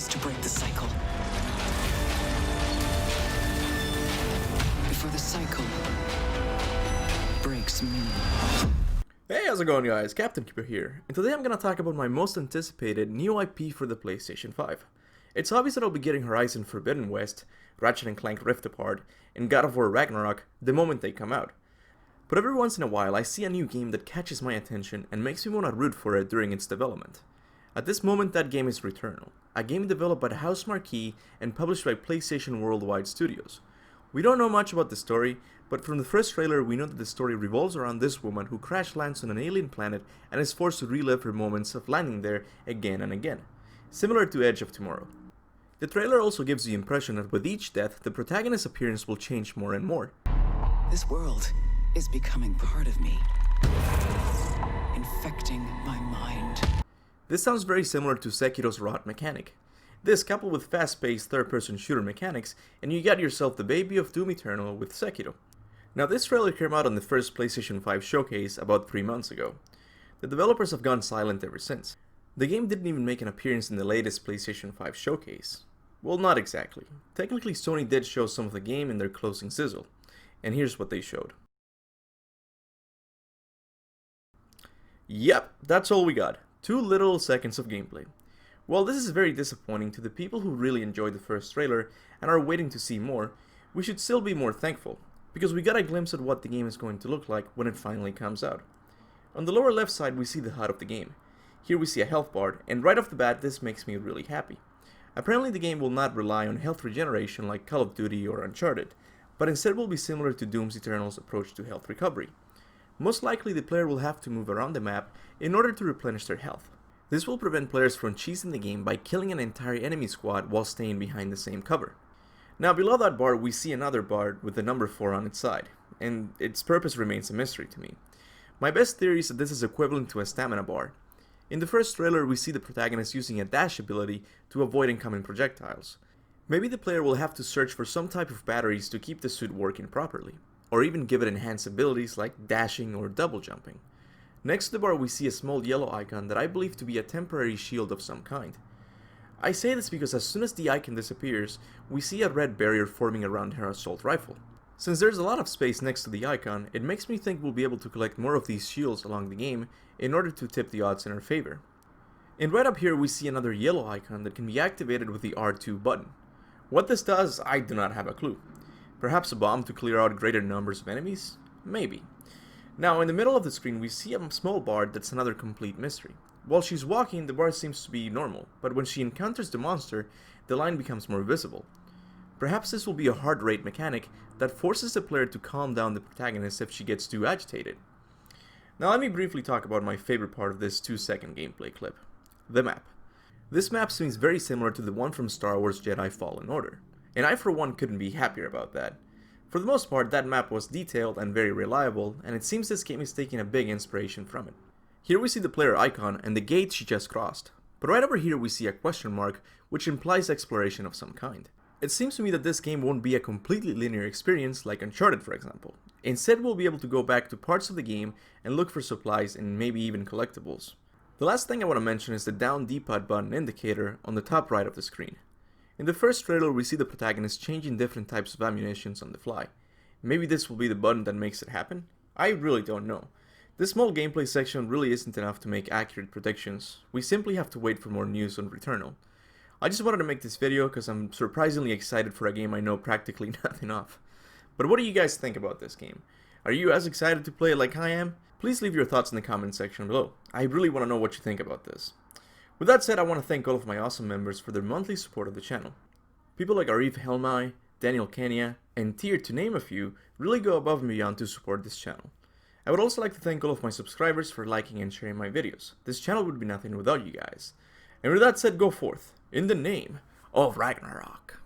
is to break the cycle. Before the cycle breaks me. Hey, how's it going guys? Kaptain Kuba here, and today I'm gonna talk about my most anticipated new IP for the PlayStation 5. It's obvious that I'll be getting Horizon Forbidden West, Ratchet & Clank Rift Apart, and God of War Ragnarok the moment they come out. But every once in a while I see a new game that catches my attention and makes me want to root for it during its development. At this moment that game is Returnal, a game developed by the House Marquee and published by PlayStation Worldwide Studios. We don't know much about the story, but from the first trailer we know that the story revolves around this woman who crash lands on an alien planet and is forced to relive her moments of landing there again and again, similar to Edge of Tomorrow. The trailer also gives the impression that with each death, the protagonist's appearance will change more and more. This world is becoming part of me, infecting my mind. This sounds very similar to Sekiro's rot mechanic. This coupled with fast-paced third-person shooter mechanics, and you got yourself the baby of Doom Eternal with Sekiro. Now this trailer came out on the first PlayStation 5 showcase about 3 months ago. The developers have gone silent ever since. The game didn't even make an appearance in the latest PlayStation 5 showcase. Well, not exactly. Technically, Sony did show some of the game in their closing sizzle, and here's what they showed. Yep, that's all we got. 2 literal seconds of gameplay. While this is very disappointing to the people who really enjoyed the first trailer and are waiting to see more, we should still be more thankful, because we got a glimpse at what the game is going to look like when it finally comes out. On the lower left side we see the HUD of the game. Here we see a health bar, and right off the bat this makes me really happy. Apparently the game will not rely on health regeneration like Call of Duty or Uncharted, but instead will be similar to Doom Eternal's approach to health recovery. Most likely the player will have to move around the map in order to replenish their health. This will prevent players from cheesing the game by killing an entire enemy squad while staying behind the same cover. Now below that bar we see another bar with the number 4 on its side, and its purpose remains a mystery to me. My best theory is that this is equivalent to a stamina bar. In the first trailer we see the protagonist using a dash ability to avoid incoming projectiles. Maybe the player will have to search for some type of batteries to keep the suit working properly, or even give it enhanced abilities like dashing or double jumping. Next to the bar we see a small yellow icon that I believe to be a temporary shield of some kind. I say this because as soon as the icon disappears, we see a red barrier forming around her assault rifle. Since there's a lot of space next to the icon, it makes me think we'll be able to collect more of these shields along the game in order to tip the odds in our favor. And right up here we see another yellow icon that can be activated with the R2 button. What this does, I do not have a clue. Perhaps a bomb to clear out greater numbers of enemies? Maybe. Now in the middle of the screen we see a small bar that's another complete mystery. While she's walking, the bar seems to be normal, but when she encounters the monster, the line becomes more visible. Perhaps this will be a heart rate mechanic that forces the player to calm down the protagonist if she gets too agitated. Now let me briefly talk about my favorite part of this 2-second gameplay clip. The map. This map seems very similar to the one from Star Wars Jedi Fallen Order, and I for one couldn't be happier about that. For the most part, that map was detailed and very reliable, and it seems this game is taking a big inspiration from it. Here we see the player icon and the gate she just crossed, but right over here we see a question mark, which implies exploration of some kind. It seems to me that this game won't be a completely linear experience like Uncharted for example. Instead we'll be able to go back to parts of the game and look for supplies and maybe even collectibles. The last thing I want to mention is the down D-pad button indicator on the top right of the screen. In the first trailer we see the protagonist changing different types of ammunitions on the fly. Maybe this will be the button that makes it happen? I really don't know. This small gameplay section really isn't enough to make accurate predictions. We simply have to wait for more news on Returnal. I just wanted to make this video because I'm surprisingly excited for a game I know practically nothing of. But what do you guys think about this game? Are you as excited to play it like I am? Please leave your thoughts in the comment section below. I really want to know what you think about this. With that said, I want to thank all of my awesome members for their monthly support of the channel. People like Arif Helmai, Daniel Kenya, and Tier to name a few really go above and beyond to support this channel. I would also like to thank all of my subscribers for liking and sharing my videos. This channel would be nothing without you guys. And with that said, go forth, in the name of Ragnarok.